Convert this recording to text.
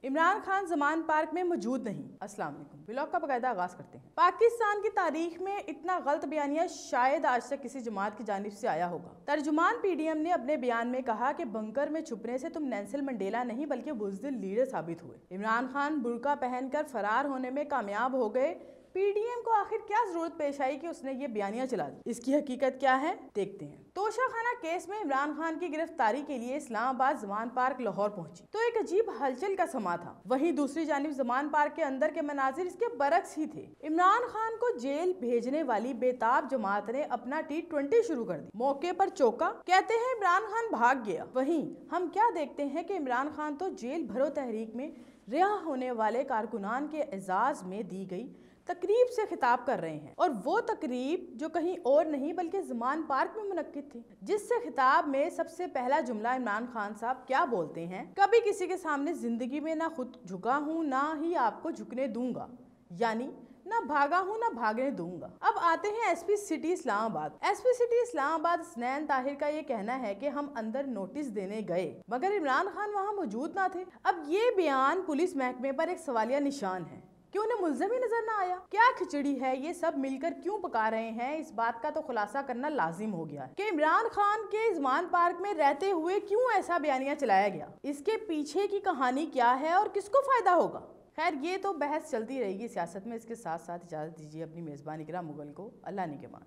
इमरान खान ज़मान park में मौजूद नहीं। अस्सलाम वालेकुम। व्लॉग का बाकायदा आगाज करते हैं। पाकिस्तान की तारीख में इतना गलत बयानिया शायद आज तक किसी जमात की जानिब से आया होगा। तर्जुमान पीडीएम ने अपने बयान में कहा कि बंकर में छुपने से तुम नेल्सन मंडेला नहीं बल्कि बुज़दिल लीडर साबित हुए। इमरान खान बुर्का पहनकर फरार होने में कामयाब हो गए। पीडीएम को आखिर क्या जरूरत पेश आई कि उसने ये बयानिया चला दी? इसकी हकीकत क्या है, देखते हैं। तोशाखाना केस में इमरान खान की गिरफ्तारी के लिए इस्लामाबाद ज़मान पार्क लाहौर पहुंची तो एक अजीब हलचल का समा था। वहीं दूसरी जानिब ज़मान पार्क के अंदर के मनाजिर इसके बरक्स ही थे। इमरान खान को जेल भेजने वाली बेताब जमात ने अपना T20 शुरू कर दी। मौके पर चौका, कहते हैं इमरान खान भाग गया। वहीं हम क्या देखते हैं कि इमरान खान तो जेल भरो तहरीक में रिहा होने वाले कारकुनान के एजाज में दी गई तकरीब से खिताब कर रहे हैं, और वो तकरीब जो कहीं और नहीं बल्कि ज़मान पार्क में मुनक्किद थी, जिससे खिताब में सबसे पहला जुमला इमरान खान साहब क्या बोलते हैं, कभी किसी के सामने जिंदगी में ना खुद झुका हूँ ना ही आपको झुकने दूंगा, यानी ना भागा हूँ ना भागने दूंगा। अब आते हैं SP city Islamabad. SP city Islamabad Hasnain Tahir का ये कहना है कि हम अंदर नोटिस देने गए मगर इमरान खान वहाँ मौजूद ना थे। अब ये बयान पुलिस महकमे पर एक सवालिया निशान है कि उन्हें मुल्ज़िम ही नजर ना आया। क्या खिचड़ी है ये सब मिलकर क्यों पका रहे हैं, इस बात का तो खुलासा करना लाजिम हो गया है कि इमरान खान के ज़मान पार्क में रहते हुए क्यों ऐसा बयानिया चलाया गया, इसके पीछे की कहानी क्या है और किसको फायदा होगा। खैर ये तो बहस चलती रहेगी सियासत में। इसके साथ साथ इजाजत दीजिए अपनी मेजबान इकराम मुगल को। अल्लाह निगहबान।